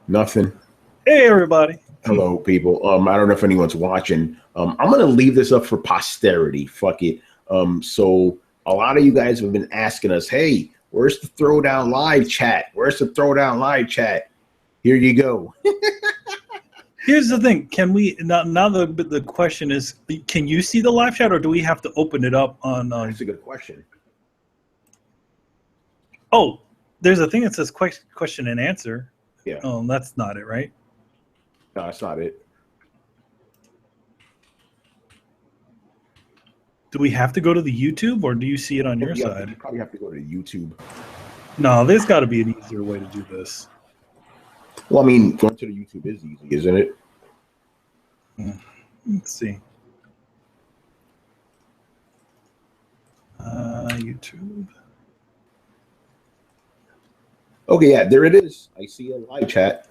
Nothing. Hey, everybody. Hello, people. I don't know if anyone's watching. I'm going to leave this up for posterity. Fuck it. So a lot of you guys have been asking us, hey, where's the Throwdown live chat? Where's the Throwdown live chat? Here you go. Here's the thing. Can we now the question is, can you see the live chat, or do we have to open it up on That's a good question. Oh, there's a thing that says question and answer. Yeah. That's not it, right? No, that's not it. Do we have to go to the YouTube, or do you see it on your side? You probably have to go to YouTube. No, there's got to be an easier way to do this. Well, I mean, going to the YouTube is easy, isn't it? Let's see. YouTube. Okay, yeah, there it is. I see a live chat.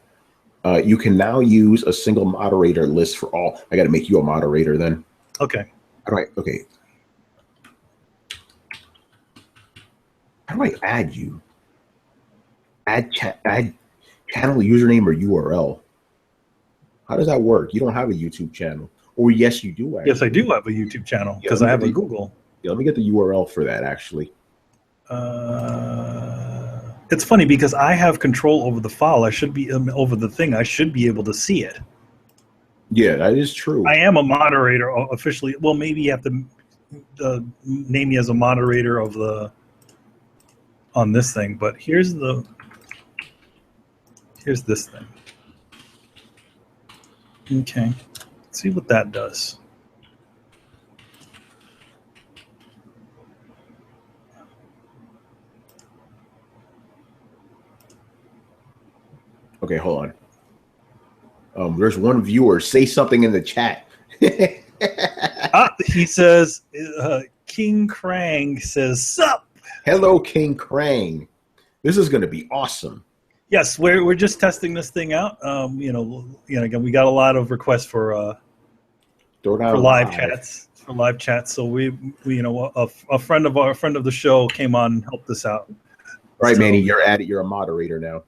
You can now use a single moderator list for all. I got to make you a moderator then. Okay. All right. Okay. How do I add you? Add channel username or URL. How does that work? You don't have a YouTube channel, or yes, you do. Yes, I do have a YouTube channel because I have a Google. Yeah, let me get the URL for that. Actually, it's funny because I have control over the file. I should be over the thing. I should be able to see it. Yeah, that is true. I am a moderator officially. Well, maybe you have to name me as a moderator of the on this thing. But here's this thing. Okay, let's see what that does. Okay, hold on. There's one viewer. Say something in the chat. He says, King Krang says, sup? Hello, King Krang. This is going to be awesome. Yes, we're just testing this thing out. Again, we got a lot of requests for live chats. For live chats, so we a friend of the show came on and helped us out. All right, Manny, you're at it. You're a moderator now.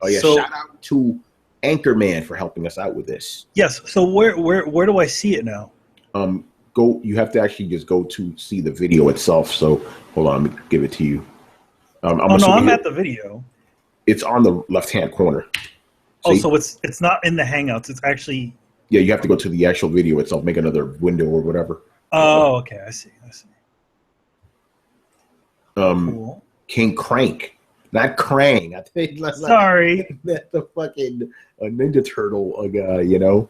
Oh yeah, so, shout out to Anchorman for helping us out with this. Yes. So where do I see it now? You have to actually just go to see the video itself. So hold on, let me give it to you. I'm at the video. It's on the left-hand corner. See? Oh, so it's not in the Hangouts. It's actually. Yeah, you have to go to the actual video itself. Make another window or whatever. Oh, okay. I see. Cool. King Crank, not Krang. I think. Sorry. That's the fucking Ninja Turtle guy. You know.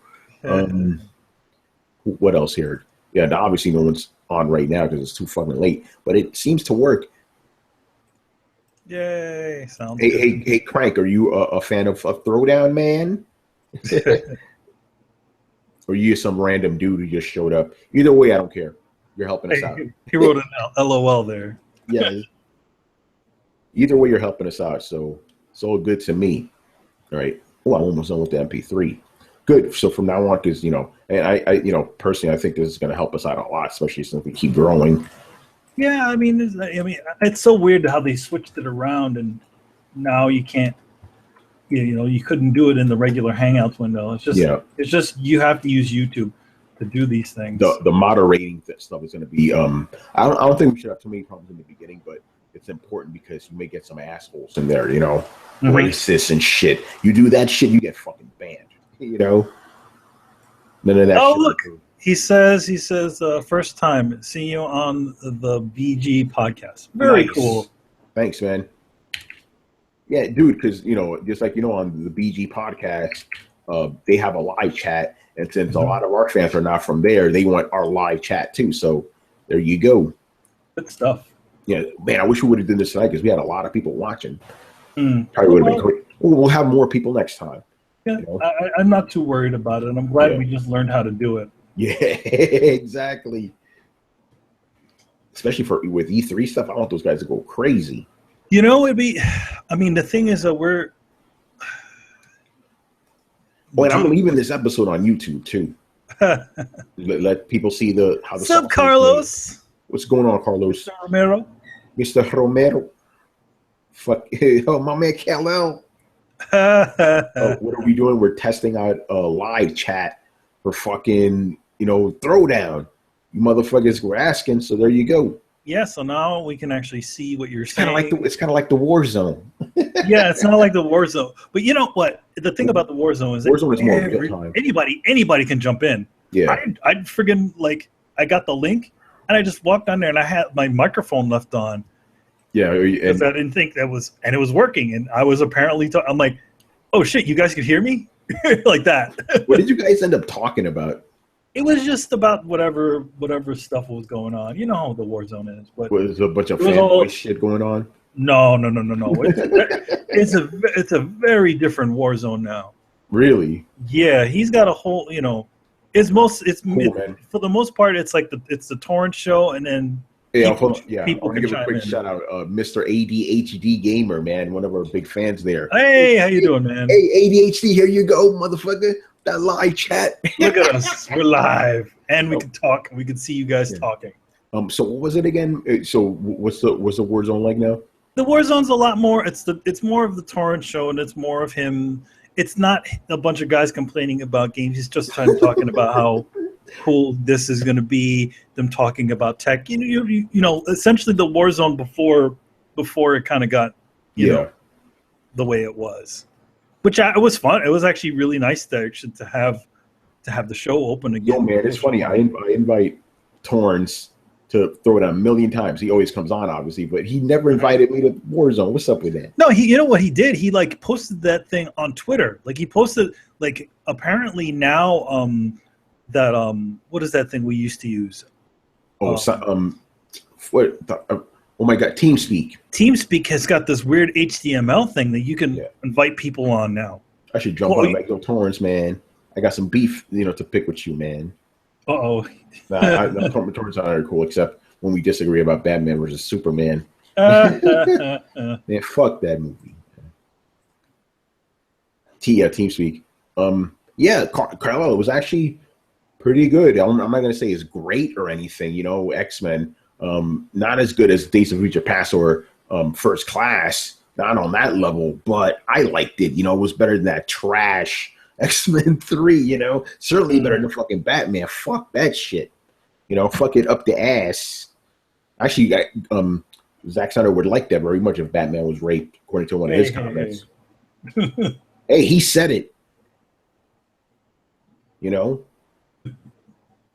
What else here? Yeah, obviously no one's on right now because it's too fucking late. But it seems to work. Yay! Sounds good. Hey, Crank, are you a fan of a Throwdown, man? Or you some random dude who just showed up? Either way, I don't care. You're helping us out. He wrote an LOL there. Yeah. Either way, you're helping us out, so it's all good to me. All right. Oh, I'm almost done with the MP3. Good. So from now on, because and I personally, I think this is going to help us out a lot, especially since we keep growing. Yeah, I mean, it's so weird how they switched it around, and now you can't. You couldn't do it in the regular Hangouts window. It's just you have to use YouTube to do these things. The moderating stuff is going to be. I don't think we should have too many problems in the beginning, but it's important because you may get some assholes in there. Racists and shit. You do that shit, you get fucking banned. None of that. Oh, look. He says, first time seeing you on the BG podcast. Very cool. Thanks, man. Yeah, dude, because, just like, on the BG podcast, they have a live chat. And since a lot of our fans are not from there, they want our live chat too. So there you go. Good stuff. Yeah, man, I wish we would have done this tonight because we had a lot of people watching. Probably would have been great. We'll have more people next time. Yeah, I'm not too worried about it. And I'm glad we just learned how to do it. Yeah, exactly. Especially with E3 stuff, I want those guys to go crazy. The thing is that we're. Oh, and I'm leaving this episode on YouTube too. Let people see how the. What's up, Carlos? What's going on, Carlos? Romero. Mr. Romero. Fuck, oh, my man Kal-El. What are we doing? We're testing out a live chat for fucking, Throwdown. You motherfuckers were asking, so there you go. Yeah, so now we can actually see what you're saying. It's kind of like the war zone. Yeah, it's not like the war zone. But you know what? The thing about the war zone is more real time. Anybody can jump in. Yeah. I friggin' I got the link and I just walked on there and I had my microphone left on. Yeah, because I didn't think that was, and it was working, and I was apparently. I'm like, oh shit, you guys could hear me, like that. What did you guys end up talking about? It was just about whatever stuff was going on. You know how the war zone is. But was a bunch of fanboy shit going on? No. It's a very different war zone now. Really? Yeah, he's got a whole. It's cool, for the most part, it's like it's the torrent show, and then. Yeah, I want to give a quick shout out, Mr. ADHD Gamer, man, one of our big fans there. Hey, how you doing, man? Hey, ADHD, here you go, motherfucker. That live chat. Look at us, we're live, and we can talk. We can see you guys talking. So what was it again? So what's the war zone like now? The war zone's a lot more. It's more of the torrent show, and it's more of him. It's not a bunch of guys complaining about games. He's just talking about how cool this is going to be, them talking about tech. You know, essentially the war zone before it kind of got you know the way it was, which it was fun. It was actually really nice to have the show open again. Yo, man, it's funny. I invite Torrance to throw it a million times. He always comes on, obviously, but he never invited me to Warzone. What's up with that? No, you know what he did? He posted that thing on Twitter. He posted apparently now what is that thing we used to use? Oh my God, TeamSpeak. TeamSpeak has got this weird HTML thing that you can invite people on now. I should jump on like, yo, Torrance, man. I got some beef, to pick with you, man. Uh-oh. Torrance are cool, except when we disagree about Batman versus Superman. Man, fuck that movie. TeamSpeak. Carlisle was actually pretty good. I'm not going to say it's great or anything, X-Men. Not as good as Days of Future Past or First Class. Not on that level, but I liked it. It was better than that trash X-Men 3, Certainly better than fucking Batman. Fuck that shit. Fuck it up the ass. Actually, Zack Snyder would like that very much if Batman was raped, according to one of his comments. Hey, he said it.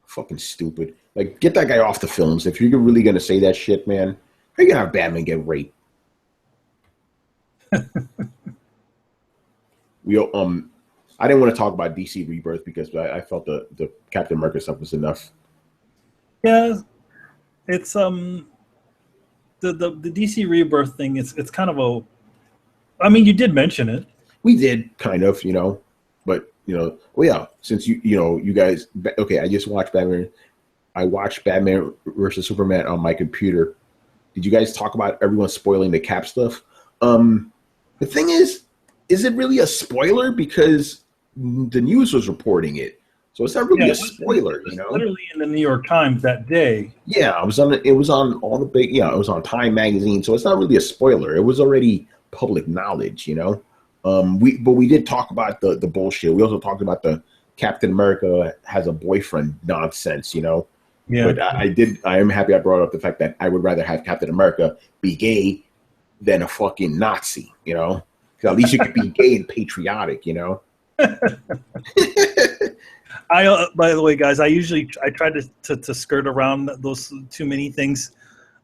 Fucking stupid. Get that guy off the films. If you're really gonna say that shit, man, how you gonna have Batman get raped? I didn't want to talk about DC Rebirth because I felt the Captain America stuff was enough. Yeah, it's the DC Rebirth thing. It's kind of a. I mean, you did mention it. We did kind of, but well, yeah. Since you guys, okay. I just watched Batman. I watched Batman versus Superman on my computer. Did you guys talk about everyone spoiling the Cap stuff? The thing is it really a spoiler because the news was reporting it, so it's not really a spoiler. It was literally in the New York Times that day. Yeah, it was on all the big. Yeah, it was on Time magazine, so it's not really a spoiler. It was already public knowledge, we did talk about the bullshit. We also talked about the Captain America has a boyfriend nonsense, Yeah. But I am happy I brought up the fact that I would rather have Captain America be gay than a fucking Nazi, Because at least you could be gay and patriotic, By the way, guys, I try to skirt around those too many things.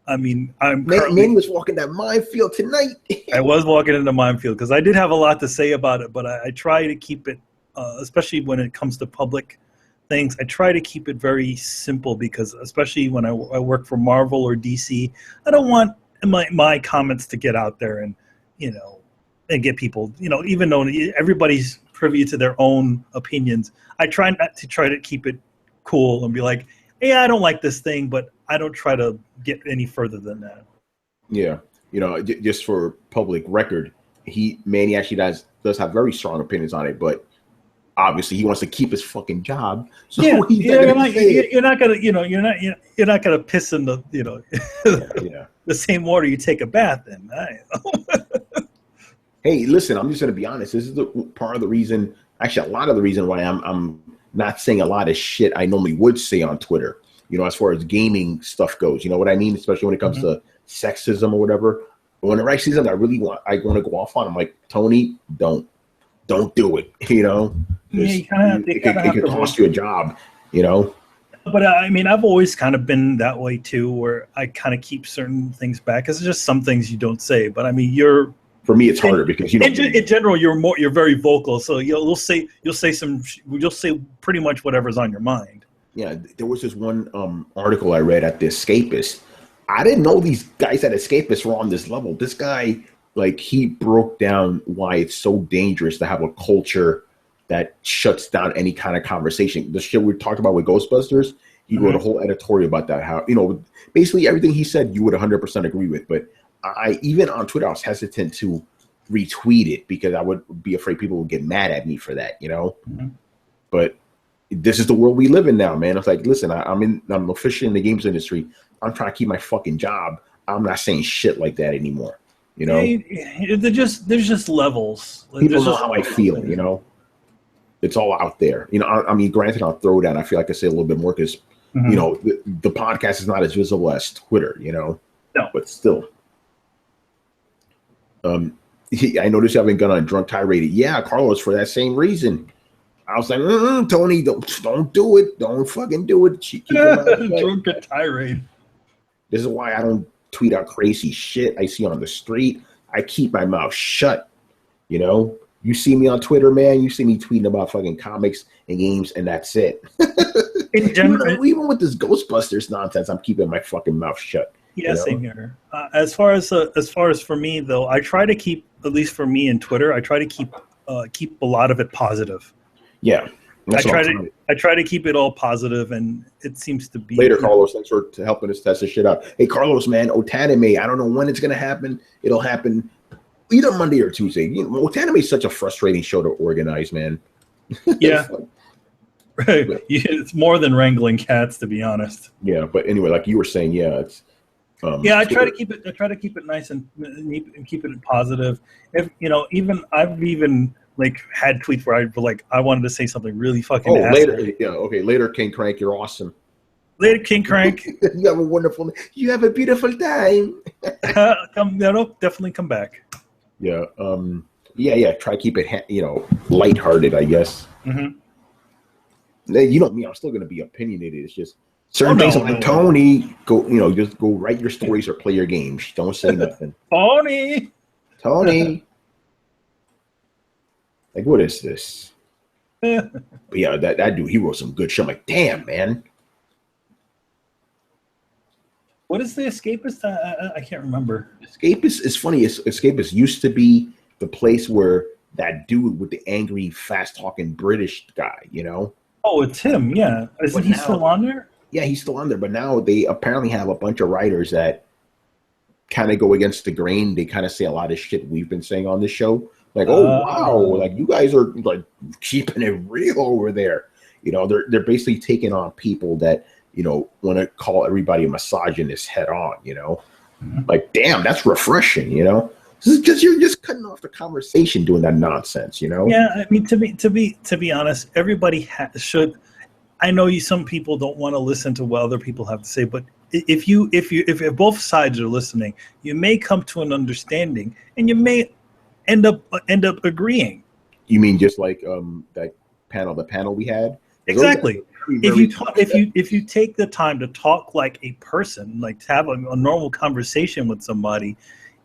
I mean, Manny was walking that minefield tonight. I was walking in the minefield because I did have a lot to say about it, but I try to keep it, especially when it comes to public things, I try to keep it very simple because especially when I work for Marvel or DC, I don't want my comments to get out there and, and get people, even though everybody's privy to their own opinions, I try not to keep it cool and be like, hey, I don't like this thing, but I don't try to get any further than that. Yeah. Just for public record, Manny actually does have very strong opinions on it, but obviously he wants to keep his fucking job. So yeah, he's you're not gonna, you're not gonna piss in the, the same water you take a bath in. Hey, listen, I'm just gonna be honest. This is the part of the reason, actually, a lot of the reason why I'm not saying a lot of shit I normally would say on Twitter. As far as gaming stuff goes, you know what I mean? Especially when it comes to sexism or whatever. Whenever I see something I want to go off on, I'm like, Tony, don't do it. Yeah, it could cost you a job. But I mean, I've always kind of been that way too, where I kind of keep certain things back. It's just some things you don't say. But I mean, for me, it's harder because in general, you're very vocal. So you'll say pretty much whatever's on your mind. Yeah, there was this one article I read at The Escapist. I didn't know these guys at Escapist were on this level. This guy, he broke down why it's so dangerous to have a culture that shuts down any kind of conversation. The shit we talked about with Ghostbusters, he wrote a whole editorial about that. How, basically everything he said, you would 100% agree with. But I even on Twitter, I was hesitant to retweet it because I would be afraid people would get mad at me for that, But this is the world we live in now, man. It's like, listen, I'm officially in the games industry. I'm trying to keep my fucking job. I'm not saying shit like that anymore. There's just levels. People know how I feel. It's all out there. I mean, granted, on Throwdown, I feel like I say a little bit more because the podcast is not as visible as Twitter. No, but still. I noticed you haven't gone on a drunk tirade. Yeah, Carlos, for that same reason. I was like, Tony, don't do it. Don't fucking do it. Keep drunk tirade. This is why I don't tweet out crazy shit I see on the street. I keep my mouth shut. You see me on Twitter, man. You see me tweeting about fucking comics and games, and that's it. In general, even with this Ghostbusters nonsense, I'm keeping my fucking mouth shut. Yeah, same here. As far as for me though, I try to keep, at least for me in Twitter, I try to keep a lot of it positive. Yeah, I try to keep it all positive, and it seems to be. Later, Carlos. Thanks for helping us test this shit out. Hey, Carlos, man, Otanime. I don't know when it's gonna happen. It'll happen either Monday or Tuesday. Otanime is such a frustrating show to organize, man. Yeah. Right. It's more than wrangling cats, to be honest. Yeah, but anyway, like you were saying, yeah, it's. I try to keep it nice and keep it positive. If I've even had tweets where I wanted to say something really fucking. Oh, later, yeah, okay, later, King Crank, you're awesome. Later, King Crank. You have a wonderful. You have a beautiful time. Definitely come back. Yeah. Yeah. Try to keep it, lighthearted, I guess. Mm-hmm. You know me, I'm still gonna be opinionated. It's just certain things like Tony, just go write your stories or play your games. Don't say nothing. Tony. Like, what is this? But yeah, that dude, he wrote some good shit. I'm like, damn, man. What is the Escapist? I can't remember. Escapist is funny. Escapist used to be the place where that dude with the angry, fast-talking British guy, Oh, it's him, yeah. Isn't he still on there? Yeah, he's still on there, but now they apparently have a bunch of writers that kind of go against the grain. They kind of say a lot of shit we've been saying on this show. Like, wow, like you guys are like keeping it real over there. They're basically taking on people that, want to call everybody a misogynist head on, Like, damn, that's refreshing, Because you're just cutting off the conversation doing that nonsense, Yeah, I mean, to be honest, everybody should. I know some people don't want to listen to what other people have to say, but if both sides are listening, you may come to an understanding, and you may end up agreeing. You mean just like the panel we had? Exactly. If you take the time to talk like a person, like to have a normal conversation with somebody,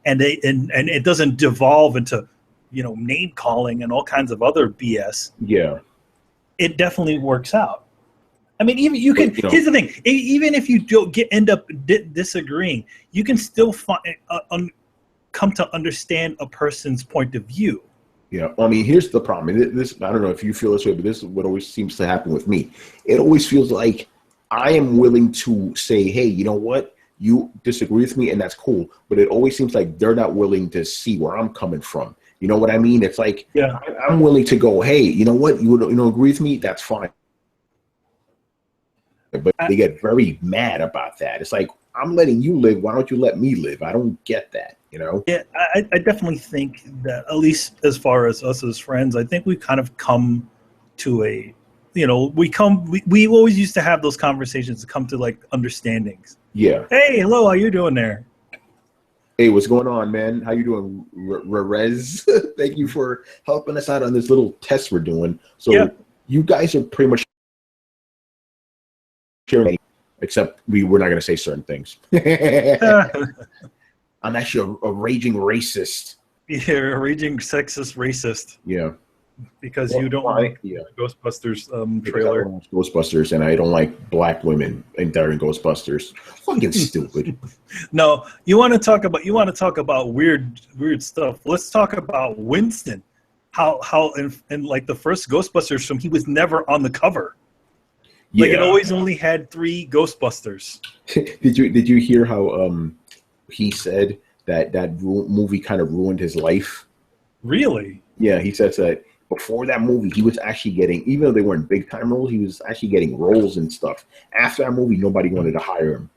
and it doesn't devolve into name calling and all kinds of other BS. Yeah, it definitely works out. I mean, even you can. Here's the thing: even if you don't end up disagreeing, you can still come to understand a person's point of view. Yeah, I mean, here's the problem. This, I don't know if you feel this way, but this is what always seems to happen with me. It always feels like I am willing to say, hey, you know what? You disagree with me, and that's cool. But it always seems like they're not willing to see where I'm coming from. You know what I mean? It's like, yeah, I'm willing to go, hey, you know what? You agree with me? That's fine. But they get very mad about that. It's like, I'm letting you live. Why don't you let me live? I don't get that, you know? Yeah, I definitely think that, at least as far as us as friends, I think we've kind of come to a, we always used to have those conversations to come to like understandings. Yeah. Hey, hello, how you doing there? Hey, what's going on, man? How you doing, Rez? Thank you for helping us out on this little test we're doing. So Yeah. you guys are pretty much sharing, except we're not going to say certain things. I'm actually a raging racist. You're a raging sexist racist. Yeah. Because you don't like Ghostbusters trailer. I don't Ghostbusters, and I don't like black women during Ghostbusters. Fucking stupid. No, you want to talk about weird stuff. Let's talk about Winston. How in like the first Ghostbusters film, he was never on the cover. Yeah. Like, it always only had 3 Ghostbusters. Did you hear how he said that movie kind of ruined his life? Really? Yeah, he says that before that movie, he was actually getting, even though they weren't big time roles, he was actually getting roles and stuff. After that movie, nobody wanted to hire him.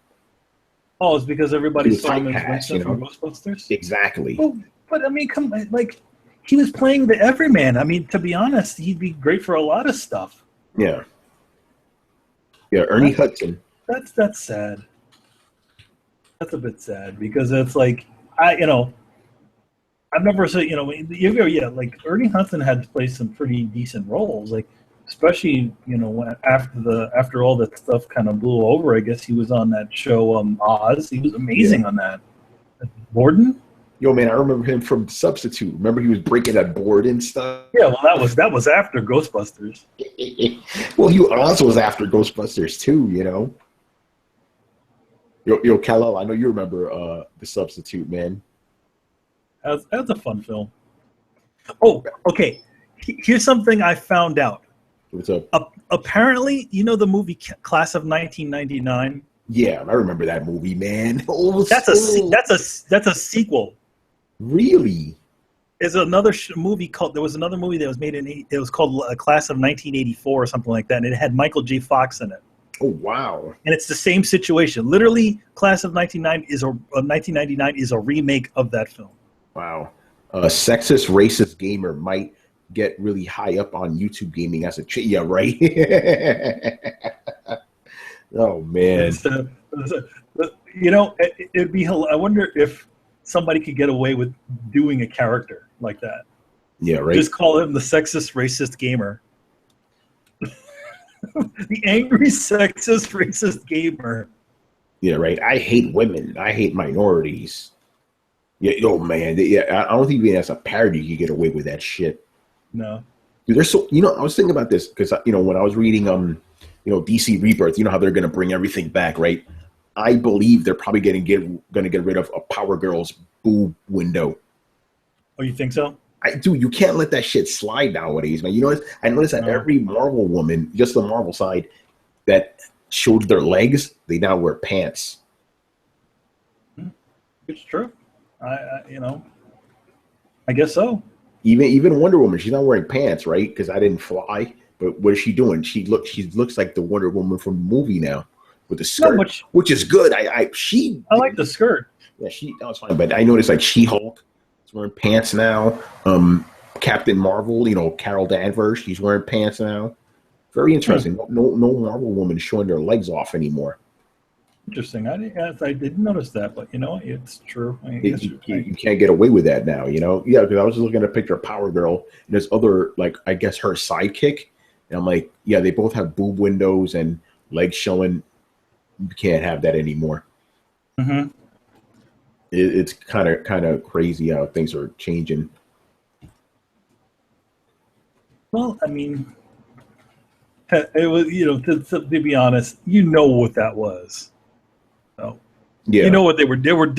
Oh, it's because everybody saw him as Winston from Ghostbusters? Exactly. Well, but I mean, come on, like, he was playing the everyman. I mean, to be honest, he'd be great for a lot of stuff. Yeah. Yeah, Ernie Hudson. That's sad. That's a bit sad, because it's like, I've never said, like Ernie Hudson had played some pretty decent roles, like, especially, when after all that stuff kind of blew over. I guess he was on that show Oz. He was amazing on that. Borden? Yo, man, I remember him from Substitute. Remember he was breaking that board and stuff? Yeah, well, that was after Ghostbusters. Well, he also was after Ghostbusters too, Yo, Kal-El, I know you remember The Substitute, man. That's a fun film. Oh, okay. Here's something I found out. What's up? Apparently, the movie Class of 1999. Yeah, I remember that movie, man. That's a sequel. Really? There's another movie called. There was another movie that was made it was called Class of 1984 or something like that, and it had Michael J. Fox in it. Oh, wow. And it's the same situation. Literally, Class of 1999 is a remake of that film. Wow. Sexist, racist gamer might get really high up on YouTube gaming as a chick. Yeah, right? Oh, man. It'd be. I wonder if somebody could get away with doing a character like that. Yeah, right. Just call him the sexist, racist gamer. The angry, sexist, racist gamer. Yeah, right. I hate women. I hate minorities. Yeah, yo, man. Yeah, I don't think even as a parody you get away with that shit. No. Dude, there's so, I was thinking about this because, when I was reading, DC Rebirth, how they're going to bring everything back, right? I believe they're probably going to get rid of a Power Girl's boob window. Oh, you think so? You can't let that shit slide nowadays, man. I noticed that every Marvel woman, just the Marvel side, that showed their legs, they now wear pants. It's true. I guess so. Even Wonder Woman, she's not wearing pants, right? Because I didn't fly. But what is she doing? She looks like the Wonder Woman from the movie now with the skirt, which is good. I like the skirt. Yeah, that was fine. But I noticed like She-Hulk is wearing pants now. Captain Marvel, Carol Danvers, she's wearing pants now. Very interesting. No Marvel woman showing their legs off anymore. Interesting. I didn't notice that, but it's true. You can't get away with that now. Yeah, because I was just looking at a picture of Power Girl, and there's other, like, I guess her sidekick, and I'm like, yeah, they both have boob windows and legs showing. You can't have that anymore. Mm-hmm. It's kind of crazy how things are changing. Well, I mean, it was, to be honest, what that was. So, yeah, what they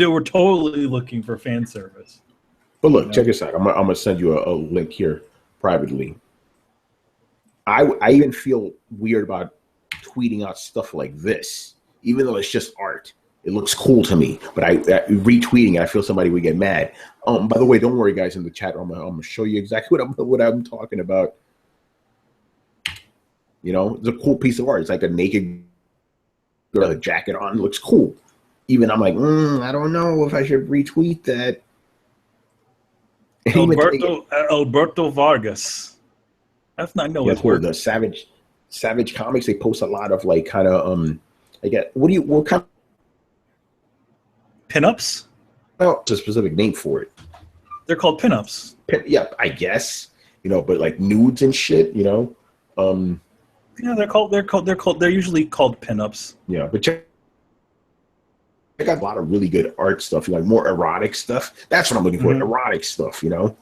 were totally looking for fan service. But look, check this out. I'm gonna send you a link here privately. I even feel weird about tweeting out stuff like this, even though it's just art. It looks cool to me, but I retweeting it, I feel somebody would get mad. By the way, don't worry, guys, in the chat, I'm gonna show you exactly what I'm talking about. You know, it's a cool piece of art. It's like a naked girl with a jacket on. It looks cool. Even I'm like, I don't know if I should retweet that. Alberto Vargas. That's not know his work. The Savage Comics. They post a lot of like kind of I get what kind of pinups? Well, it's a specific name for it. They're called pinups. Yeah, I guess. You know, but like nudes and shit. You know. Yeah, they're usually called pinups. Yeah, but check. I got a lot of really good art stuff, like more erotic stuff. That's what I'm looking for, erotic stuff, you know?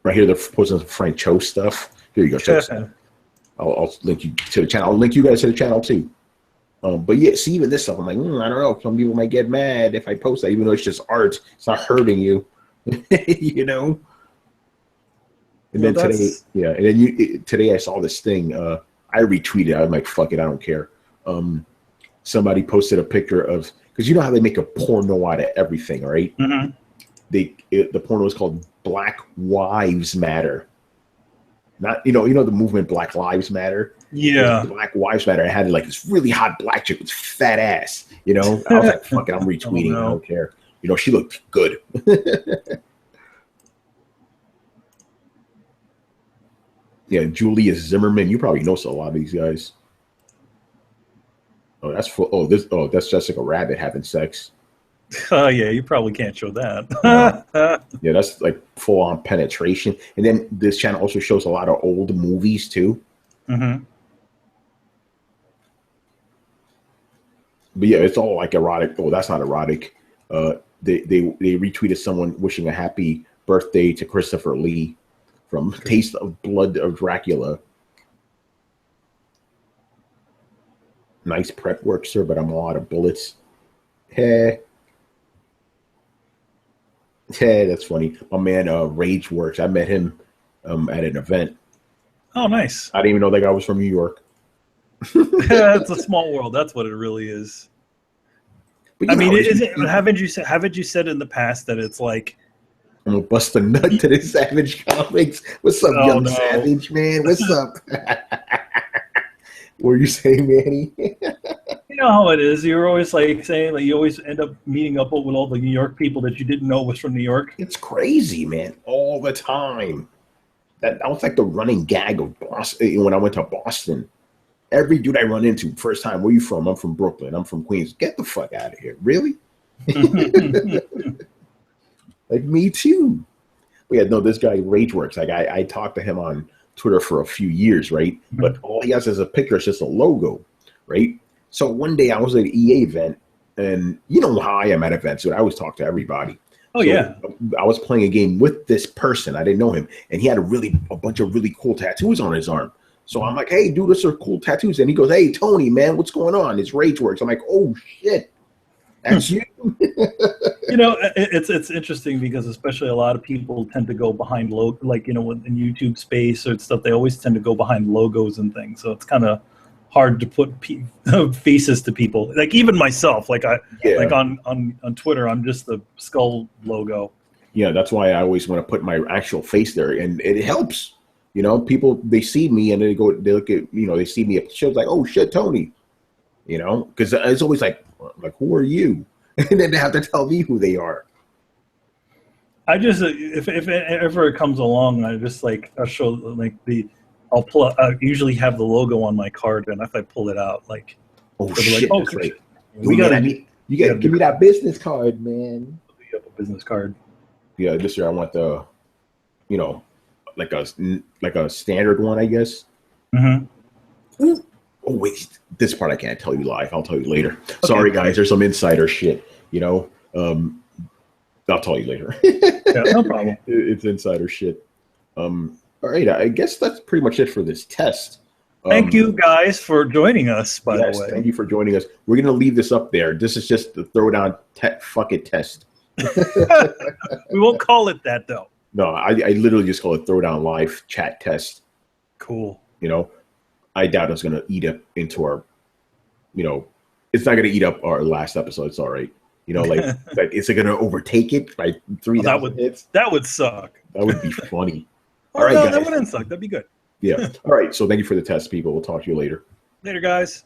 Right here, they're posting some Frank Cho stuff. Here you go, check this out. I'll link you to the channel. I'll link you guys to the channel, too. But yeah, see, even this stuff, I'm like, I don't know. Some people might get mad if I post that, even though it's just art. It's not hurting you, you know? And then today I saw this thing. I retweeted. I'm like, fuck it, I don't care. Somebody posted a picture of, because you know how they make a porno out of everything, right? The porno is called Black Wives Matter. Not you know the movement Black Lives Matter. Yeah, Black Wives Matter. I had like this really hot black chick with fat ass. You know, I was like, fuck it, I'm retweeting. I don't care. You know, she looked good. Yeah, Julius Zimmerman. You probably know a lot of these guys. Oh, that's for that's Jessica Rabbit having sex. Oh yeah, you probably can't show that. Yeah, that's like full on penetration. And then this channel also shows a lot of old movies too. But yeah, it's all like erotic. Oh, that's not erotic. They retweeted someone wishing a happy birthday to Christopher Lee from Taste of Blood of Dracula. Nice prep work, sir, but I'm all out of bullets. Hey, that's funny. My man Rage Works. I met him at an event. Oh, nice. I didn't even know that guy was from New York. It's a small world. That's what it really is. But, I mean, haven't you said in the past that it's like, I'm gonna bust a nut to the Savage Comics. What's up, young Savage, man? What's up? What were you saying, Manny? You know how it is. You're always like saying like you always end up meeting up with all the New York people that you didn't know was from New York. It's crazy, man. All the time. That was like the running gag of Boston when I went to Boston. Every dude I run into, first time, where you from? I'm from Brooklyn. I'm from Queens. Get the fuck out of here. Really? Like, me too. Yeah, no, this guy Rageworks. Like, I talked to him on Twitter for a few years, right? But all he has is a picture. It's just a logo, right? So one day I was at an EA event, and you know how I am at events. So I always talk to everybody. Oh, so yeah. I was playing a game with this person. I didn't know him. And he had a bunch of really cool tattoos on his arm. So I'm like, hey, dude, those are cool tattoos. And he goes, hey, Tony, man, what's going on? It's Rageworks. I'm like, oh, shit. That's you. You know, it's interesting because especially a lot of people tend to go behind like, you know, in YouTube space or stuff, they always tend to go behind logos and things. So it's kind of hard to put faces to people. Like even myself, like like on Twitter, I'm just the skull logo. Yeah, that's why I always want to put my actual face there, and it helps. You know, people, they see me and they look at, you know, they see me at the shows like, oh shit, Tony. You know, because it's always like, who are you? And then they have to tell me who they are. I just, if ever it comes along, I just like, I'll show like I usually have the logo on my card, and if I pull it out, like, oh shit, like, that's right. You gotta give me that business card, man. You have a business card. Yeah, this year I want the, you know, like a standard one, I guess. Oh wait, this part I can't tell you live. I'll tell you later. Okay. Sorry guys, there's some insider shit. You know, I'll tell you later. Yeah, no problem. It's insider shit. All right, I guess that's pretty much it for this test. Thank you guys for joining us, by the way. Thank you for joining us. We're going to leave this up there. This is just the Throwdown fuck it test. We won't call it that, though. No, I literally just call it Throwdown live chat test. Cool. You know, I doubt it's going to eat up into our, it's not going to eat up our last episode. It's all right. Like is it going to overtake it by 3,000 hits? That would suck. That would be funny. All right, no, guys. That wouldn't suck. That'd be good. Yeah. All right. So thank you for the test, people. We'll talk to you later. Later, guys.